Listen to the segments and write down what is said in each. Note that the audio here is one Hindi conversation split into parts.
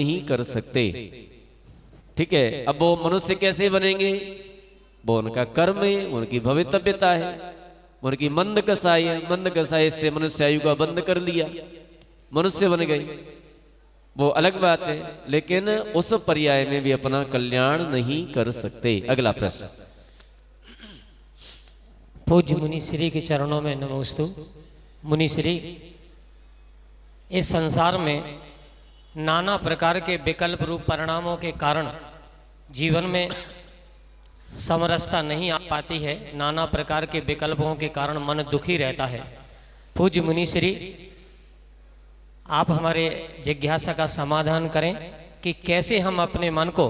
नहीं कर सकते। ठीक है, अब वो मनुष्य कैसे बनेंगे? वो उनका कर्म है, उनकी भवितव्यता है, उनकी मंद कसाई है। मंद कसाई से मनुष्य आयु का बंद कर लिया, मनुष्य बन गए, वो अलग बात है, लेकिन उस पर्याय में भी अपना कल्याण नहीं कर सकते। अगला प्रश्न। पूज्य मुनि श्री के चरणों में नमोस्तु। मुनि श्री, इस संसार में नाना प्रकार के विकल्प रूप परिणामों के कारण जीवन में समरसता नहीं आ पाती है। नाना प्रकार के विकल्पों के कारण मन दुखी रहता है। पूज्य मुनि श्री, आप हमारे जिज्ञासा का समाधान करें कि कैसे हम अपने मन को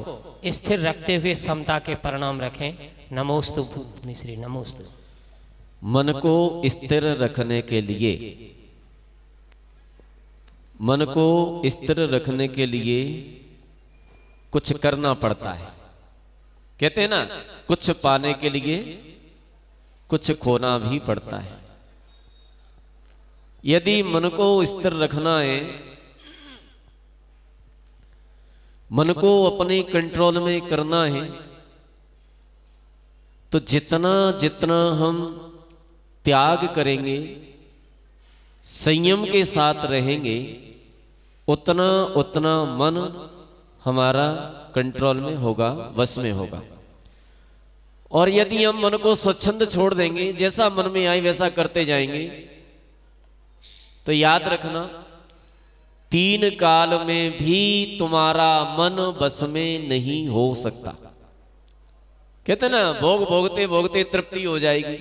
स्थिर रखते हुए समता के परिणाम रखें। नमोस्तु मुनि श्री, नमोस्तु। मन को स्थिर रखने के लिए, मन को स्थिर रखने के लिए कुछ करना पड़ता है। कहते हैं ना, कुछ पाने के लिए कुछ खोना भी पड़ता है। यदि मन को स्थिर रखना है, मन को अपने कंट्रोल में करना है, तो जितना जितना हम त्याग करेंगे, संयम के साथ रहेंगे, उतना उतना मन हमारा कंट्रोल में होगा, वश में होगा। और यदि हम मन को स्वच्छंद छोड़ देंगे, जैसा मन में आए वैसा करते जाएंगे, तो याद रखना, 3 काल में भी तुम्हारा मन बस में नहीं हो सकता। कहते ना, भोग भोगते भोगते तृप्ति हो जाएगी।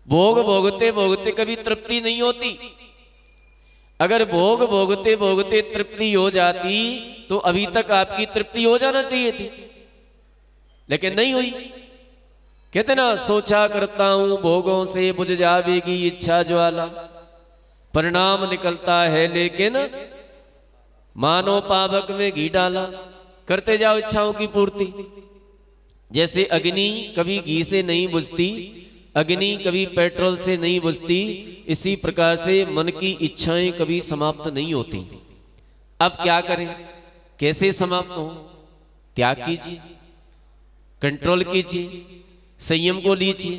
भोग भोगते भोगते कभी तृप्ति नहीं होती। अगर भोग भोगते भोगते तृप्ति हो जाती तो अभी तक आपकी तृप्ति हो जाना चाहिए थी, लेकिन नहीं हुई। कहते ना, सोचा करता हूं भोगों से बुझ जावेगी इच्छा ज्वाला, परिणाम निकलता है लेकिन मानो पावक में घी डाला। करते जाओ इच्छाओं की पूर्ति। जैसे अग्नि कभी घी से नहीं बुझती, अग्नि कभी पेट्रोल से नहीं बुझती, इसी प्रकार से मन की इच्छाएं कभी समाप्त नहीं होती। अब क्या करें, कैसे समाप्त हो? त्याग कीजिए, कंट्रोल कीजिए, संयम को लीजिए।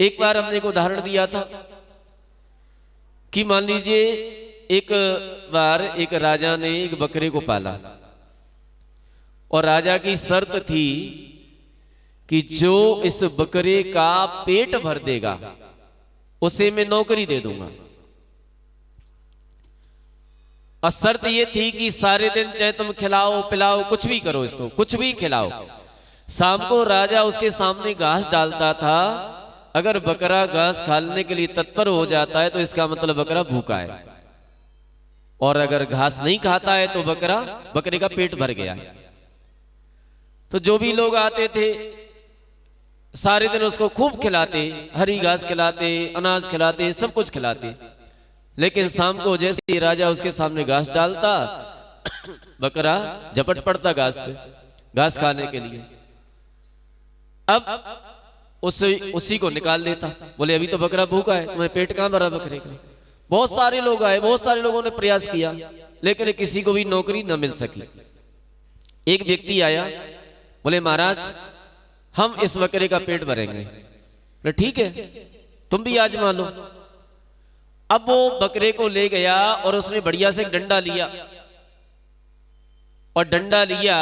एक बार हमने एक उदाहरण दिया था कि मान लीजिए एक बार एक राजा ने एक बकरे को पाला, और राजा की शर्त थी कि जो इस बकरे का पेट भर देगा उसे मैं नौकरी दे दूंगा। और शर्त यह थी कि सारे दिन चाहे तुम खिलाओ पिलाओ, कुछ भी करो, इसको कुछ भी खिलाओ। शाम को राजा उसके सामने घास डालता था। अगर बकरा घास खाने के लिए तत्पर हो जाता है तो इसका मतलब बकरा भूखा है, और अगर घास नहीं खाता है तो बकरे का पेट भर गया है। तो जो भी लोग आते थे सारे दिन उसको खूब खिलाते, हरी घास खिलाते, अनाज खिलाते, सब कुछ खिलाते। लेकिन शाम को जैसे ही राजा उसके सामने घास डालता, बकरा झपट पड़ता घास पे, घास खाने के लिए। अब उसी को निकाल देता। बोले अभी तो बकरा भूखा है, तुम्हें पेट कहां भरा बकरे का? बहुत सारे लोग आए, बहुत सारे लोगों ने प्रयास किया, लेकिन किसी को भी नौकरी न मिल सकी। एक व्यक्ति आया, बोले महाराज हम इस बकरे का पेट भरेंगे। बोले ठीक है, तुम भी आजमा लो। अब वो बकरे को ले गया और उसने बढ़िया से डंडा लिया, और डंडा लिया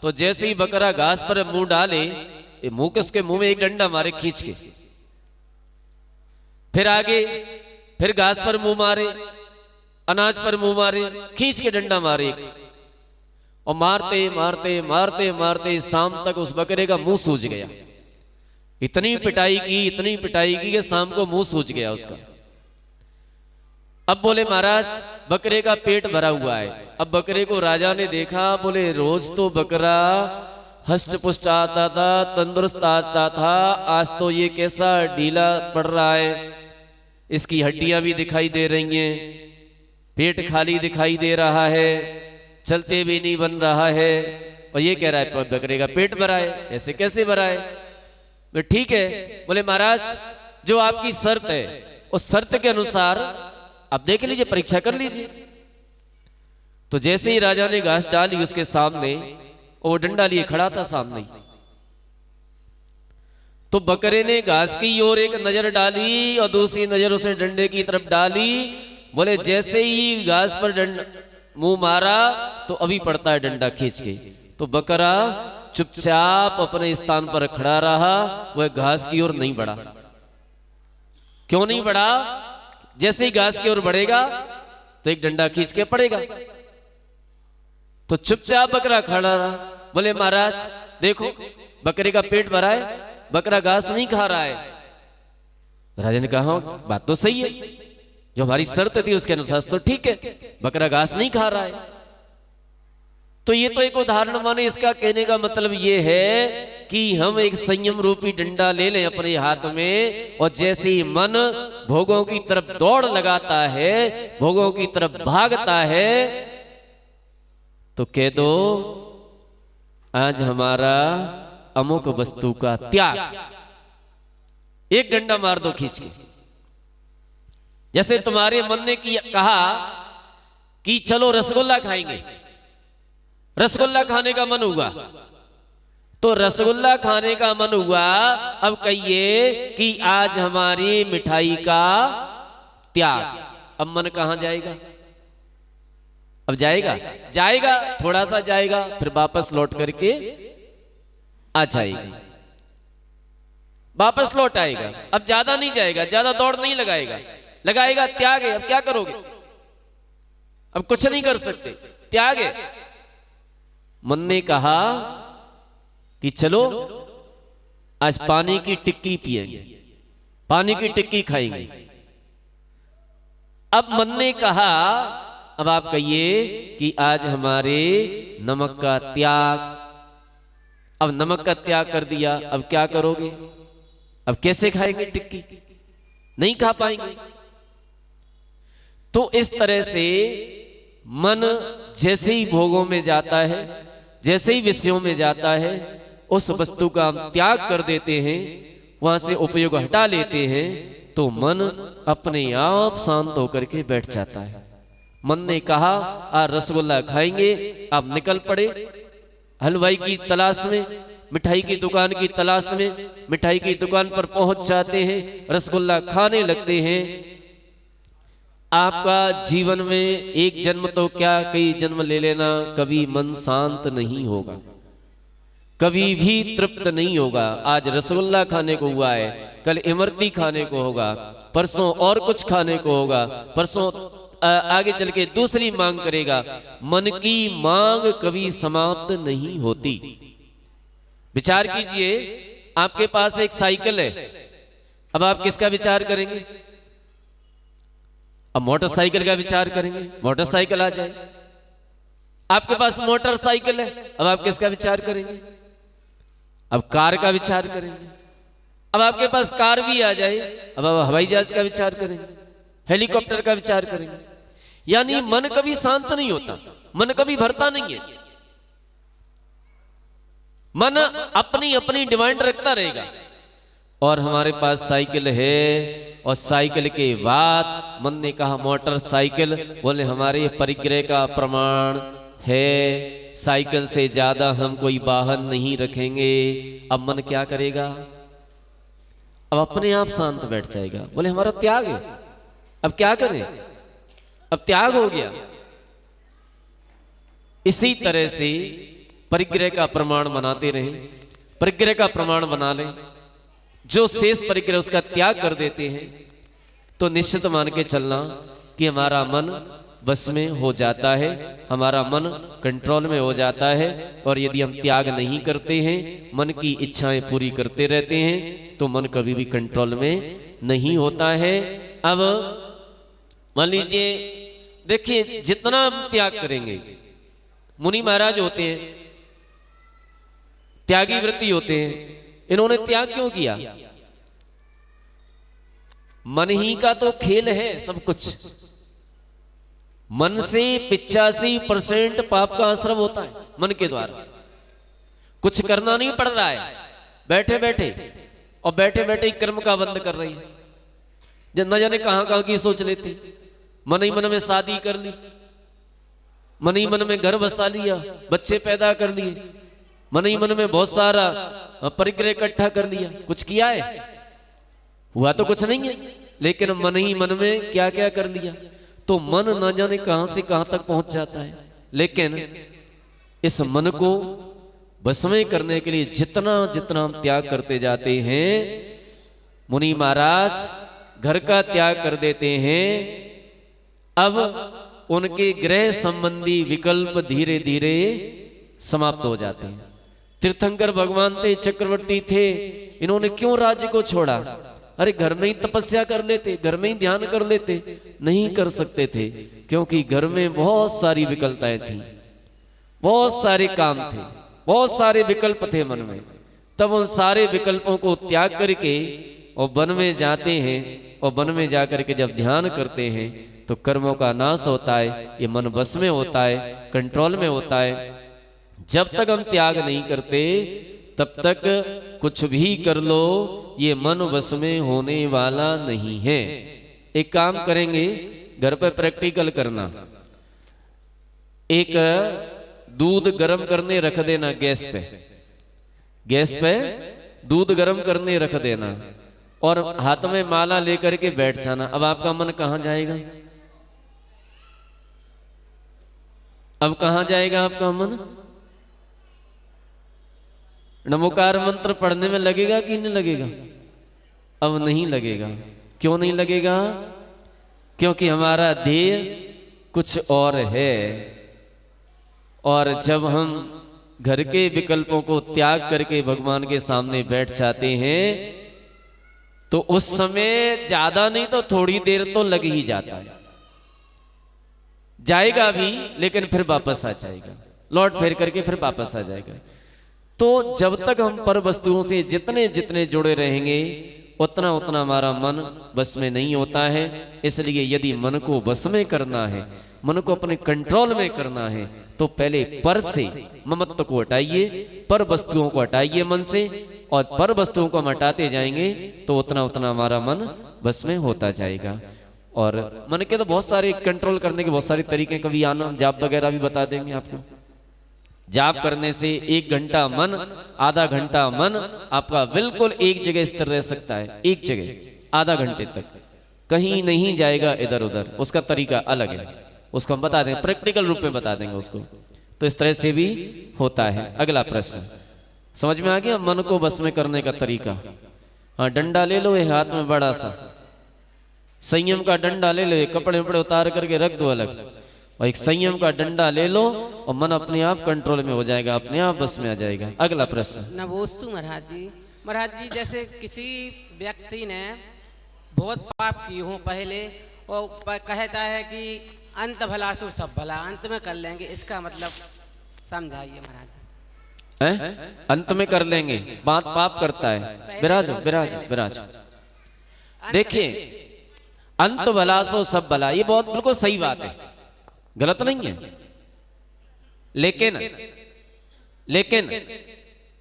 तो जैसे ही बकरा घास पर मुंह डाले, मुंह के उसके मुंह में एक डंडा मारे खींच के, फिर आगे फिर घास पर मुंह मारे, अनाज पर मुंह मारे, खींच के डंडा मारे, और मारते मारते मारते मारते शाम तक उस बकरे का मुंह सूज गया। इतनी पिटाई की, इतनी पिटाई की कि शाम को मुंह सूज गया उसका। अब बोले महाराज बकरे का पेट भरा हुआ है। अब बकरे को राजा ने देखा, बोले रोज तो बकरा हष्ट पुष्ट आता था, तंदुरुस्त आता था, आज तो ये कैसा ढीला पड़ रहा है, इसकी हड्डियां भी दिखाई दे रही हैं, पेट खाली दिखाई दे रहा है, चलते भी नहीं बन रहा है, और ये कह रहा है बकरे का पेट भरा है, ऐसे कैसे भरा है? ठीक है। बोले महाराज जो आपकी शर्त है उस शर्त के अनुसार आप देख लीजिए, परीक्षा कर लीजिए। तो जैसे ही राजा ने घास डाली उसके सामने, और वो डंडा लिए खड़ा था सामने ही, तो बकरे ने घास की ओर एक नजर डाली और दूसरी नजर उसे डंडे की तरफ डाली। बोले जैसे ही घास पर मुंह मारा तो अभी पड़ता है डंडा खींच के। तो बकरा चुपचाप अपने स्थान पर खड़ा रहा, वह घास की ओर नहीं बढ़ा। क्यों नहीं बढ़ा? जैसे ही घास की ओर बढ़ेगा तो एक डंडा खींच के पड़ेगा। तो चुपचाप बकरा खड़ा रहा। बोले महाराज देखो, बकरे का पेट भरा है, बकरा घास नहीं खा रहा है। राजा ने कहा बात तो सही है, जो हमारी शर्त थी उसके अनुसार तो ठीक है, बकरा घास नहीं खा रहा है। तो ये तो एक उदाहरण माने। इसका कहने का मतलब ये है कि हम एक संयम रूपी डंडा ले लें अपने हाथ में, और जैसे ही मन भोगों की तरफ दौड़ लगाता है, भोगों की तरफ भागता है, तो कह दो आज हमारा अमुक वस्तु का त्याग। एक डंडा मार दो खींच के। जैसे तुम्हारे मन ने कहा कि चलो रसगुल्ला खाएंगे, रसगुल्ला खाने का मन हुआ, तो रसगुल्ला खाने का मन हुआ। अब कहिए कि आज हमारी मिठाई का त्याग। अब मन कहां जाएगा? अब जाएगा थोड़ा सा जाएगा, फिर वापस लौट करके आ जाएगा, वापस लौट आएगा। अब ज्यादा नहीं जाएगा, ज्यादा दौड़ नहीं लगाएगा त्याग है। अब क्या करोगे? अब कुछ नहीं कर सकते, त्याग है। मन ने कहा कि चलो आज पानी की टिक्की पिएंगे, पानी की टिक्की खाएंगे। अब मन ने कहा, अब आप कहिए कि आज हमारे नमक का त्याग। अब नमक का त्याग कर दिया, अब क्या करोगे? अब कैसे खाएंगे टिक्की? नहीं खा पाएंगे। तो इस तरह से मन जैसे ही भोगों में जाता है, जैसे ही विषयों में जाता है, उस वस्तु का हम त्याग कर देते हैं, वहां से उपयोग हटा लेते हैं, तो मन अपने आप शांत होकर के बैठ जाता है। मन ने कहा आज रसगुल्ला खाएंगे, आप निकल पड़े हलवाई की तलाश में, मिठाई की दुकान की तलाश में। मिठाई की दुकान पर पहुंच जाते हैं, रसगुल्ला खाने लगते हैं। आपका जीवन में एक जन्म तो क्या कई जन्म ले लेना, कभी मन शांत नहीं होगा, कभी भी तृप्त नहीं होगा। आज रसगुल्ला खाने को हुआ है, कल इमरती खाने को होगा, परसों और कुछ खाने को होगा, परसों आगे चल के दूसरी मांग करेगा। मन की मांग कभी समाप्त नहीं होती। विचार कीजिए, आपके पास एक साइकिल है, अब आप किसका विचार करेंगे? अब मोटरसाइकिल का विचार करेंगे, मोटरसाइकिल आ जाए। आपके पास मोटरसाइकिल है, अब आप किसका विचार करेंगे? अब कार का विचार करेंगे। अब आपके पास कार भी आ जाए, अब आप हवाई जहाज का विचार करेंगे, हेलीकॉप्टर का विचार करेंगे। यानी मन कभी शांत नहीं होता, मन कभी भरता नहीं है। मन अपनी अपनी डिमांड रखता रहेगा। और हमारे पास साइकिल है, और साइकिल के बाद मन ने कहा मोटरसाइकिल, बोले हमारे परिग्रह का प्रमाण है, साइकिल से ज्यादा हम कोई वाहन नहीं रखेंगे। अब मन क्या करेगा? अब अपने आप शांत बैठ जाएगा, बोले हमारा त्याग है, अब क्या करें, अब त्याग हो गया। इसी तरह से परिग्रह का प्रमाण बनाते रहे, परिग्रह का प्रमाण बना लें, जो शेष परिग्रह उसका त्याग कर देते हैं, तो निश्चित मान के चलना कि हमारा मन बस में हो जाता है, हमारा मन कंट्रोल में हो जाता है। और यदि हम त्याग नहीं करते हैं, मन की इच्छाएं पूरी करते रहते हैं, तो मन कभी भी कंट्रोल में नहीं होता है। अब मान लीजिए, देखिए जितना हम त्याग करेंगे, मुनि महाराज होते हैं, त्यागी वृत्ति होते हैं, इन्होंने त्याग क्यों किया? मन ही का तो खेल है सब कुछ। मन से 85% पाप का आश्रम होता है, मन के द्वारा। कुछ करना नहीं पड़ रहा है, बैठे बैठे, और बैठे बैठे ही कर्म का बंद कर रही है। जब न जाने कहां कहां की सोच लेते, मन ही मन में शादी कर ली, मन ही मन में घर बसा लिया, बच्चे पैदा कर लिए, मन ही मन में बहुत सारा परिग्रह इकट्ठा कर लिया, कुछ किया है? हुआ तो कुछ नहीं है, लेकिन मन ही मन में क्या क्या कर लिया। तो मन न जाने कहां से कहां तक पहुंच जाता है। लेकिन इस मन को बस में करने के लिए जितना जितना हम त्याग करते जाते हैं, मुनि महाराज घर का त्याग कर देते हैं। अब उनके ग्रह संबंधी विकल्प धीरे धीरे समाप्त हो जाते हैं। तीर्थंकर भगवान थे, चक्रवर्ती थे, इन्होंने क्यों राज्य को छोड़ा? अरे घर में ही तपस्या कर लेते, घर में ही ध्यान कर लेते। नहीं कर सकते थे, क्योंकि घर में बहुत सारी विकल्पताएं थी, बहुत सारे काम थे, बहुत सारे विकल्प थे मन में। तब उन सारे विकल्पों को त्याग करके और वन में जाते हैं, और वन में जाकर के जब ध्यान करते हैं तो कर्मों का नाश होता है, ये मन बस में होता है, कंट्रोल में होता है। जब तक हम त्याग नहीं करते तब तक कुछ भी कर लो, ये मन वश में होने वाला नहीं है। एक काम करेंगे, घर पे प्रैक्टिकल करना। एक दूध गर्म करने रख देना गैस पे, गैस पे दूध गर्म करने रख देना, और हाथ में माला लेकर के बैठ जाना। अब आपका मन कहां जाएगा? अब कहां जाएगा आपका मन? नमोकार मंत्र पढ़ने में लगेगा कि नहीं लगेगा? अब नहीं लगेगा। क्यों नहीं लगेगा? क्योंकि हमारा ध्येय कुछ और है। और जब हम घर के विकल्पों को त्याग करके भगवान के सामने बैठ जाते हैं तो उस समय ज्यादा नहीं तो थोड़ी देर तो लग ही जाता है। जाएगा भी, लेकिन फिर वापस आ जाएगा, लौट फेर करके फिर वापस आ जाएगा। तो जब तक हम पर वस्तुओं से जितने जितने जुड़े रहेंगे उतना उतना हमारा मन बस में नहीं होता है। इसलिए यदि मन को बस में करना है, मन को अपने कंट्रोल में करना है, तो पहले पर से ममत्व को हटाइए, पर वस्तुओं को हटाइए मन से, और पर वस्तुओं को हम हटाते जाएंगे तो उतना उतना हमारा मन बस में होता जाएगा। और मन के तो बहुत सारे कंट्रोल करने के बहुत सारे तरीके, कभी आना जाप वगैरह भी बता देंगे आपको। जाप करने से 1 घंटा मन, आधा घंटा मन आपका बिल्कुल एक जगह स्थिर रह सकता है, एक जगह आधा घंटे तक, कहीं नहीं जाएगा इधर उधर। उसका तरीका अलग है, उसको हम बता दें, प्रैक्टिकल रूप में बता देंगे उसको। तो इस तरह से भी होता है। अगला प्रश्न समझ में आ गया? मन को बस में करने का तरीका। हाँ, डंडा ले लो, ये हाथ में बड़ा सा संयम का डंडा ले लो, कपड़े वपड़े उतार करके रख दो अलग, और एक संयम का डंडा ले लो, और मन अपने आप कंट्रोल में हो जाएगा, अपने आप बस में आ जाएगा। अगला प्रश्न। नमोस्तु महाराज जी। महाराज जी, जैसे किसी व्यक्ति ने बहुत पाप की हो पहले, और कहता है कि अंत भला सो सब भला, अंत में कर लेंगे, इसका मतलब समझाइए महाराज जी। अंत में कर लेंगे, बात पाप करता है। विराजो विराजो विराजो। देखिए, अंत भला सो सब भला, ये बहुत बिल्कुल सही बात है, गलत नहीं है। लेकिन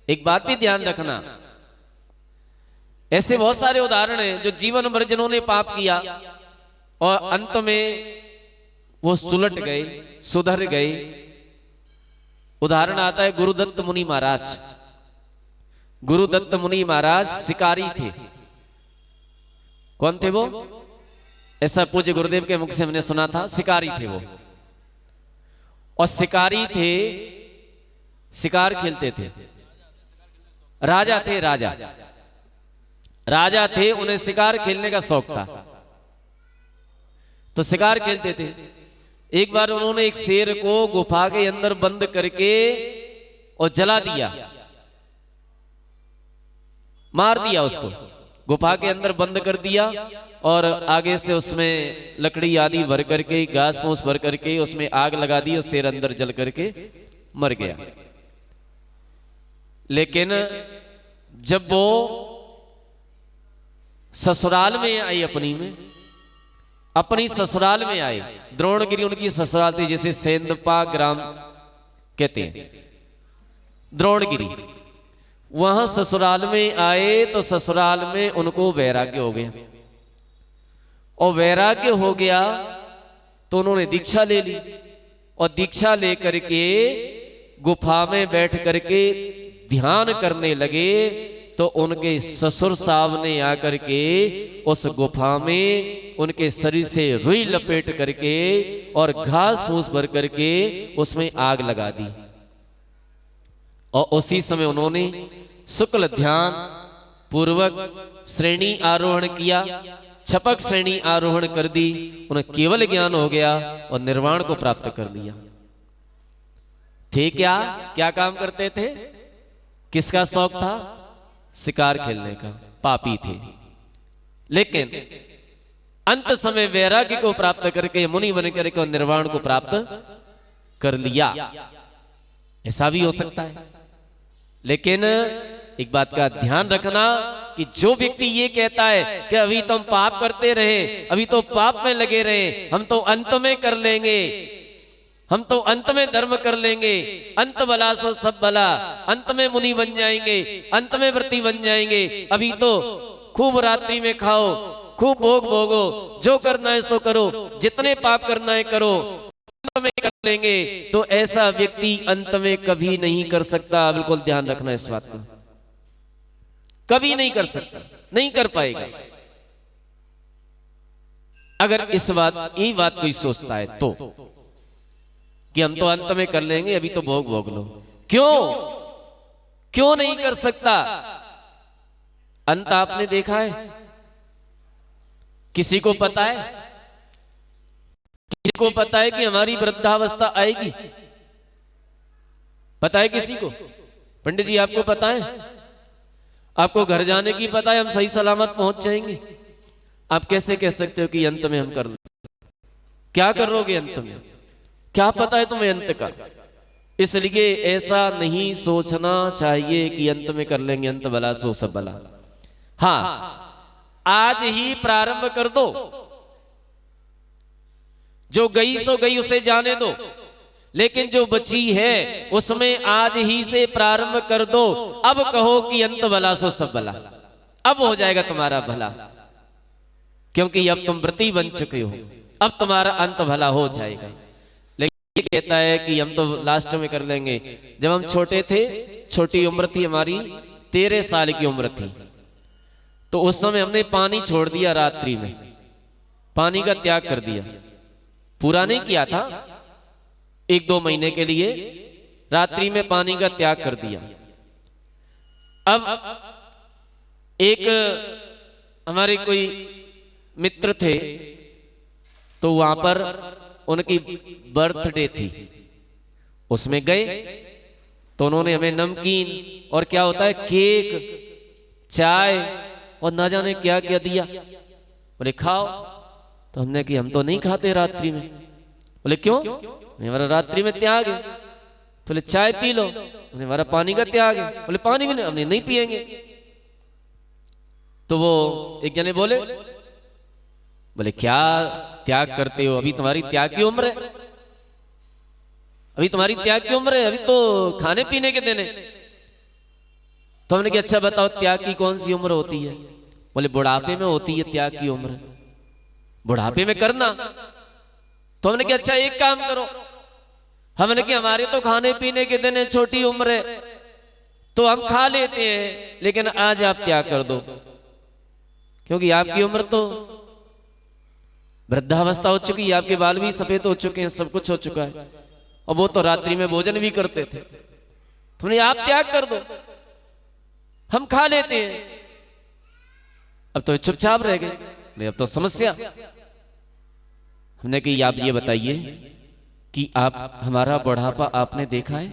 एक बात भी ध्यान रखना, ऐसे बहुत सारे उदाहरण हैं जो जीवन भर जिन्होंने पाप किया और अंत में वो सुलट गए, सुधर गए। उदाहरण आता है गुरुदत्त मुनि महाराज। गुरुदत्त मुनि महाराज शिकारी थे। कौन थे वो? ऐसा पूज्य गुरुदेव के मुख से हमने सुना था, शिकारी थे वो। और शिकारी थे, शिकार खेलते थे, राजा थे, राजा थे, उन्हें शिकार खेलने का शौक था, तो शिकार खेलते थे। एक बार उन्होंने एक शेर को गुफा के अंदर बंद करके और जला दिया, मार दिया उसको, गुफा के अंदर बंद कर दिया, और आगे से उसमें लकड़ी आदि भर करके, घास फूस भर करके उसमें आग लगा दी, और शेर अंदर जल करके मर गया। लेकिन जब वो ससुराल में आई, अपनी ससुराल में आए, द्रोणगिरी उनकी ससुराल थी, जिसे सेंदपा ग्राम कहते हैं, द्रोणगिरी। वहां ससुराल में आए तो ससुराल में उनको वैराग्य हो गया, और वैराग्य हो गया तो उन्होंने दीक्षा ले ली, और दीक्षा लेकर के गुफा में बैठ करके ध्यान करने लगे तो उनके ससुर साहब ने आकर के उस गुफा में उनके शरीर से रुई लपेट करके और घास फूस भर करके उसमें आग लगा दी। और उसी समय उन्होंने शुक्ल ध्यान पूर्वक श्रेणी आरोहण किया, छपक श्रेणी आरोहण कर दी, उन्हें केवल ज्ञान हो गया और निर्वाण को प्राप्त कर लिया। थे क्या क्या काम करते थे? किसका शौक था? शिकार खेलने का। पापी थे, लेकिन अंत समय वैराग्य को प्राप्त करके मुनि बन करके निर्वाण को प्राप्त कर लिया। ऐसा भी हो सकता है। लेकिन एक बात का ध्यान रखना कि जो व्यक्ति ये कहता है कि अभी तो हम पाप करते रहे, अभी तो पाप में लगे रहे, हम तो अंत में कर लेंगे, हम तो अंत में धर्म कर लेंगे, अंत भला सो सब भला, अंत में मुनि बन जाएंगे, अंत में व्रती बन जाएंगे, अभी तो खूब रात्रि में खाओ, खूब भोग भोगो, जो करना है सो करो, जितने पाप करना है करो, अंत में कर लेंगे। तो ऐसा व्यक्ति अंत में कभी नहीं कर सकता। बिल्कुल ध्यान रखना इस बात को, कभी नहीं कर सकता, नहीं कर पाएगा। अगर इस बात ये बात कोई सोचता है तो कि हम तो अंत में कर लेंगे, अभी तो भोग भोग लो, क्यों नहीं कर सकता? अंत आपने देखा है? किसी को पता है? किसी को पता है कि हमारी वृद्धावस्था आएगी? पता है किसी को? पंडित जी आपको पता है? आपको घर जाने की पता है हम सही सलामत पहुंच जाएंगे? आप कैसे कह सकते हो कि अंत में हम कर लेंगे? क्या करोगे अंत में? क्या पता है तुम्हें अंत का? इसलिए ऐसा नहीं सोचना चाहिए कि अंत में कर लेंगे, अंत भला सो सब भला। हाँ, आज ही प्रारंभ कर दो, जो गई सो गई उसे जाने दो, लेकिन जो बची है उसमें आज ही से प्रारंभ कर दो। अब कहो कि अंत भला सो सब भला, अब हो जाएगा तुम्हारा भला, क्योंकि अब तुम व्रती बन चुके हो, अब तुम्हारा अंत भला हो जाएगा। ये कहता है कि हम तो लास्ट में कर लेंगे। जब हम छोटे थे, छोटी उम्र थी हमारी, 13 साल की उम्र थी, तो उस समय हमने पानी छोड़ दिया, रात्रि में पानी का त्याग कर दिया। पूरा नहीं किया था, 1-2 महीने के लिए रात्रि में पानी का त्याग कर दिया। अब एक हमारे कोई मित्र थे, तो वहां पर उनकी बर्थडे थी, उसमें गए तो उन्होंने हमें नमकीन और क्या होता है केक, चाय और ना जाने क्या क्या दिया। बोले खाओ, तो हमने कि हम तो नहीं खाते रात्रि में। बोले क्यों? हमारा रात्रि में त्याग है। बोले चाय पी लो, हमारा पानी का त्याग है। बोले पानी भी हमने नहीं पिएंगे। तो वो एक जने बोले क्या त्याग करते हो? अभी तुम्हारी त्याग की उम्र है, अभी तुम्हारी त्याग की उम्र है, अभी तो खाने पीने के दिन है। तो हमने कहा अच्छा बताओ त्याग की कौन सी उम्र होती है? बोले बुढ़ापे में होती है त्याग की उम्र, बुढ़ापे में करना। तो हमने कहा अच्छा एक काम करो, हमने कहा हमारे तो खाने पीने के दिन है, छोटी उम्र है, तो हम खा लेते हैं, लेकिन आज आप त्याग कर दो, क्योंकि आपकी उम्र तो वृद्धावस्था हो चुकी है, आपके बाल भी सफेद हो चुके हैं, सब कुछ हो चुका है, और वो तो रात्रि में भोजन भी करते थे। तुमने आप त्याग कर दो, हम खा लेते हैं। अब तो चुपचाप रह गए, नहीं अब तो समस्या। हमने कहा आप ये बताइए कि आप हमारा बुढ़ापा आपने देखा है?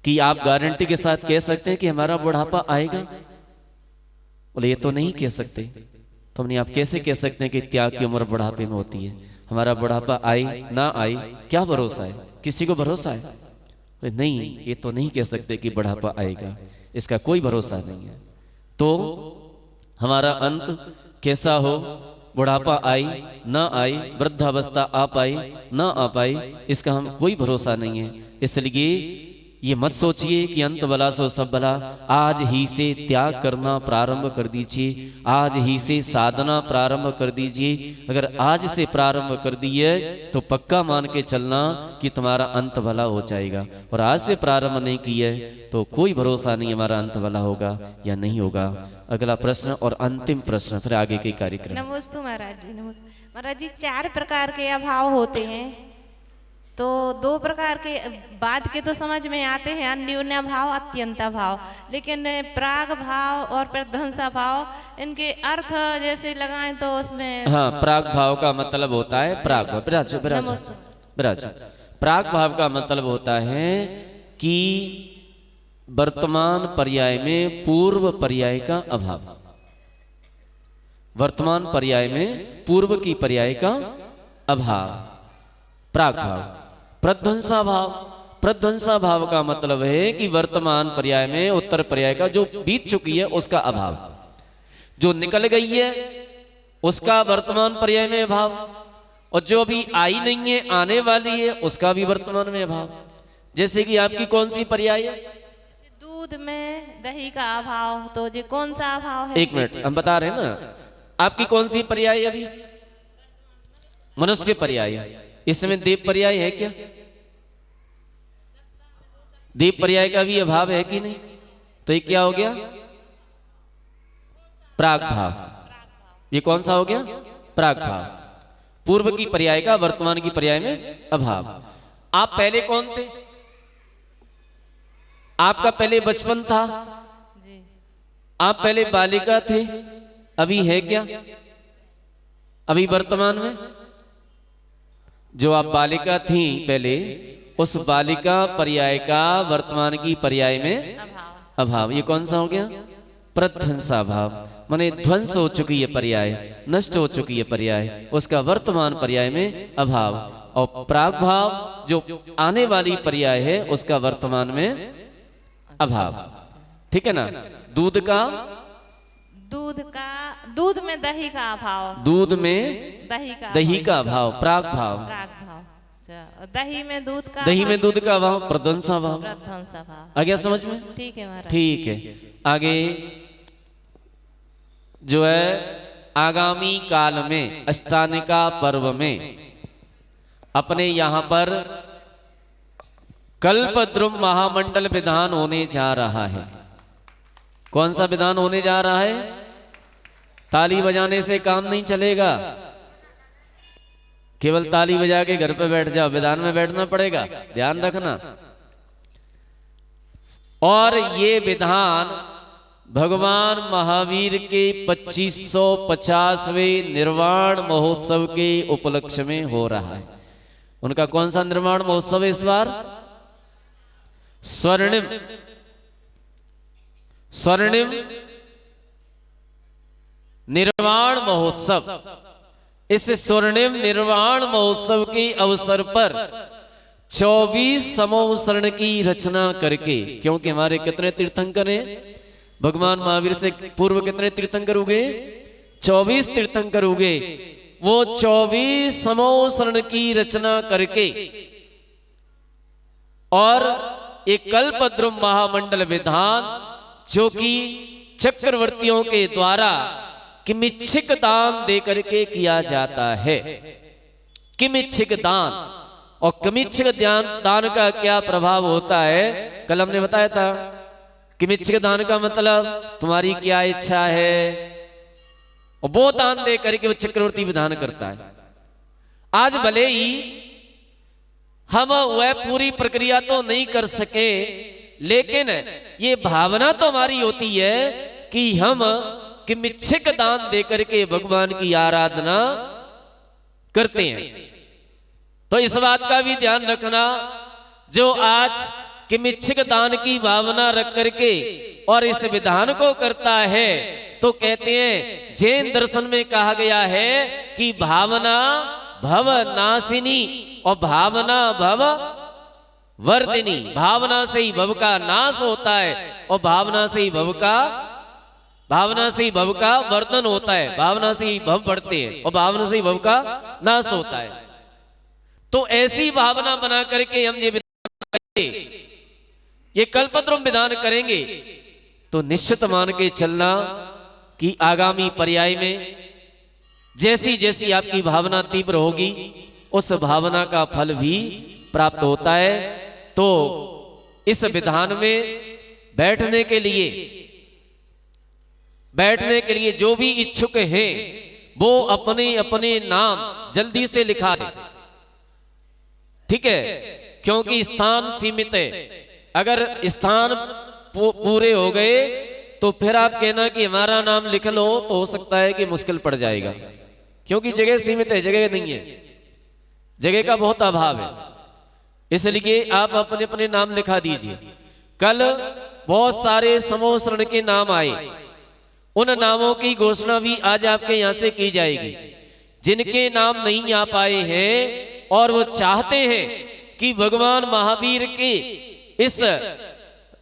कि आप गारंटी के साथ कह सकते हैं कि हमारा बुढ़ापा आएगा? बोले ये तो नहीं कह सकते। तो हमने आप कैसे कह सकते हैं कि त्याग की उम्र बुढ़ापे में होती है? हमारा बुढ़ापा आए ना आए क्या भरोसा है? किसी को भरोसा है? बोले नहीं, ये तो नहीं कह सकते कि बुढ़ापा आएगा, इसका कोई भरोसा नहीं है। तो हमारा अंत कैसा हो, बुढ़ापा आए ना आए, वृद्धावस्था आ पाए ना आ पाए, इसका हम कोई भरोसा नहीं है। इसलिए ये मत सोचिए कि अंत भला सो सब भला। आज ही से त्याग करना प्रारंभ कर दीजिए, आज ही से साधना प्रारंभ कर दीजिए। अगर आज से प्रारंभ कर दिए तो पक्का मान के चलना कि तुम्हारा अंत भला हो जाएगा, और आज से प्रारंभ नहीं किए तो कोई भरोसा नहीं हमारा अंत भला होगा या नहीं होगा। अगला प्रश्न और अंतिम प्रश्न, फिर आगे के कार्यक्रम। नमोस्तु महाराज जी। नमस्ते महाराज जी। 4 प्रकार के अभाव होते हैं, तो 2 प्रकार के बाद के तो समझ में आते हैं, अन्योन्य भाव, अत्यंत भाव, लेकिन प्राग भाव और प्रध्वंसा भाव, इनके अर्थ जैसे लगाएं तो उसमें। हाँ, प्राग भाव का मतलब होता है प्राग भाव। बिराजो बिराजो बिराजो। प्राग भाव का मतलब होता है कि वर्तमान पर्याय में पूर्व पर्याय का अभाव, वर्तमान पर्याय में पूर्व की पर्याय का अभाव, प्राग भाव। प्रध्वंसा भाव, प्रध्वंसा भाव का मतलब है कि वर्तमान पर्याय में उत्तर पर्याय का जो बीत चुकी है उसका अभाव, जो निकल गई है उसका वर्तमान पर्याय में अभाव, और जो अभी आई नहीं है आने वाली है उसका भी वर्तमान में अभाव। जैसे कि आपकी कौन सी पर्याय है? दूध में दही का अभाव, तो ये कौन सा अभाव है? एक मिनट, हम बता रहे हैं ना। आपकी कौन सी पर्याय है अभी? मनुष्य पर्याय है। इसमें देव पर्याय है क्या? देव पर्याय का भी अभाव है कि नहीं? तो ये क्या हो गया? प्राग भाव। ये कौन सा हो गया? प्राग भाव। पूर्व की पर्याय का वर्तमान की पर्याय में अभाव। आप पहले कौन थे? आपका पहले बचपन था, आप पहले बालिका थे, अभी है क्या? अभी वर्तमान में जो आप बालिका थी पहले, उस बालिका पर्याय का वर्तमान की पर्याय में अभाव। ये कौन सा हो गया? प्रध्वंसा भाव। माने ध्वंस हो चुकी है पर्याय, नष्ट हो चुकी है पर्याय, उसका वर्तमान पर्याय में अभाव। और प्राग भाव जो आने वाली पर्याय है उसका वर्तमान में अभाव। ठीक है ना? दूध का, दूध में दही का अभाव, दूध में दही का अभाव, प्राग भाव। प्राग भाव। अच्छा, दही में दूध का, दही में दूध का अभाव, प्रध्वंसा भाव। प्रध्वंसा भाव। आ गया समझ में? ठीक है महाराज। ठीक है। आगे जो है आगामी काल में अष्टानिका पर्व में अपने यहां पर कल्पद्रुम महामंडल विधान होने जा रहा है। कौन सा विधान होने जा रहा है? ताली बजाने से काम नहीं चलेगा, केवल ताली बजा के घर पे बैठ जाओ, विधान में बैठना पड़ेगा, ध्यान रखना। और ये विधान भगवान महावीर के 2550वें निर्वाण महोत्सव के उपलक्ष्य में हो रहा है। उनका कौन सा निर्वाण महोत्सव है इस बार? स्वर्णिम निर्वाण महोत्सव। इस स्वर्णिम निर्वाण महोत्सव के अवसर पर 24 समोसरण की रचना करके, क्योंकि हमारे कितने तीर्थंकर हैं? भगवान महावीर से पूर्व कितने तीर्थंकर हुए? 24 तीर्थंकर हुए। वो 24 समोसरण की रचना करके और एक कल्पद्रुम महामंडल विधान, जो कि चक्रवर्तियों के द्वारा किमिच्छिक दान दे करके किया जाता है। किमिच्छिक दान, और किमिच्छिक दान का क्या प्रभाव होता है कल हमने बताया था। किमिच्छिक दान का मतलब तुम्हारी क्या इच्छा है, और वो दान दे करके वो चक्रवर्ती विधान करता है। आज भले ही हम वह पूरी प्रक्रिया तो नहीं कर सके, लेकिन ये भावना तो हमारी होती है कि हम किमिच्छिक दान दे करके भगवान की आराधना करते हैं। तो इस बात का भी ध्यान रखना, जो आज किमिच्छिक दान की भावना रख करके और इस विधान को करता है, तो कहते हैं जैन दर्शन में कहा गया है कि भावना भव नाशिनी और भावना भव वर्धिनी। भावना से ही भव का नाश होता है, और भावना से ही भव का वर्धन होता है। भावना से ही भव बढ़ते हैं, और भावना से ही भव का नाश होता है। तो ऐसी भावना बना करके हम ये विधान करें ये कल्पद्रुम विधान करेंगे तो निश्चित मान के चलना कि आगामी पर्याय में जैसी जैसी आपकी भावना तीव्र होगी उस भावना का फल भी प्राप्त होता है। तो इस विधान में बैठने के लिए जो भी इच्छुक हैं वो अपने अपने नाम जल्दी से लिखा दे, ठीक है, क्योंकि स्थान सीमित है। अगर स्थान पूरे हो गए तो फिर आप कहना कि हमारा नाम लिख लो तो हो सकता है कि मुश्किल पड़ जाएगा, क्योंकि जगह सीमित है, जगह नहीं है, जगह का बहुत अभाव है। इसलिए आप अपने अपने नाम लिखा दीजिए। कल बहुत सारे समूह शरण के नाम आए, उन नामों की घोषणा भी आज आपके यहां से की जाएगी। जिनके नाम नहीं आ पाए हैं और वो चाहते हैं कि भगवान महावीर के इस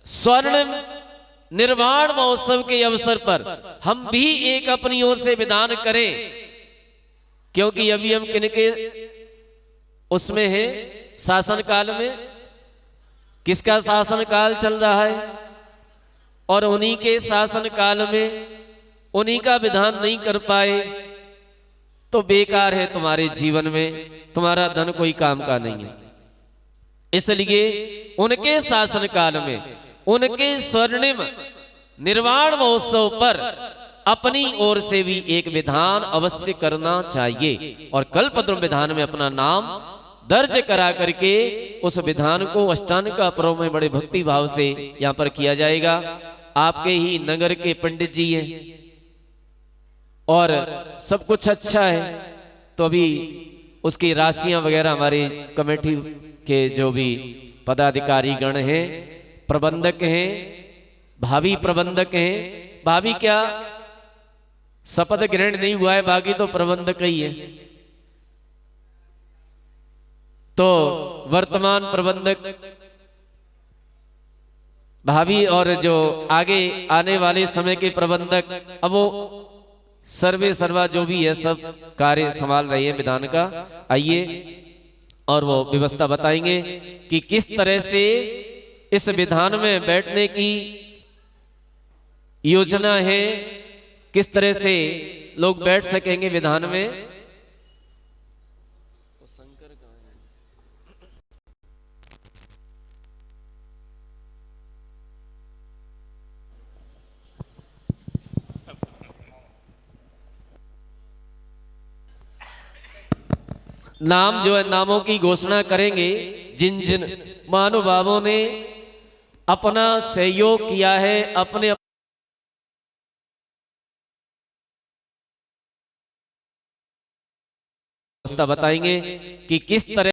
स्वर्ण निर्वाण महोत्सव के अवसर पर हम भी एक अपनी ओर से विधान करें, क्योंकि अभी हम किनके उसमें है, शासन काल में, किसका शासन काल चल रहा है, और उन्हीं के शासन काल में उन्हीं का विधान नहीं कर पाए तो बेकार है तुम्हारे जीवन में, तुम्हारा धन कोई काम का नहीं है। इसलिए उनके शासन काल में उनके स्वर्णिम निर्वाण महोत्सव पर अपनी ओर से भी एक विधान अवश्य करना चाहिए और कल्पद्रुम विधान में अपना नाम दर्ज करा करके उस विधान को अष्टांग का पर्व में बड़े भक्ति भाव से यहां पर किया जाएगा। आपके ही नगर के पंडित जी हैं और सब कुछ अच्छा है, तो अभी उसकी राशियां वगैरह हमारे कमेटी के जो भी पदाधिकारी गण हैं, प्रबंधक हैं, भावी प्रबंधक हैं, भावी क्या शपथ ग्रहण नहीं हुआ है, बाकी तो प्रबंधक ही है। तो वर्तमान प्रबंधक भावी और जो आगे आने वाले समय के प्रबंधक, अब वो सर्वे सर्वा जो भी है सब कार्य संभाल रही है विधान का। आइए और वो व्यवस्था बताएंगे कि किस तरह से इस विधान में बैठने की योजना है, किस तरह से लोग बैठ सकेंगे विधान में। नाम जो है नामों की घोषणा करेंगे। जिन जिन महानुभावों ने अपना सहयोग किया है, अपने बताएंगे कि किस तरह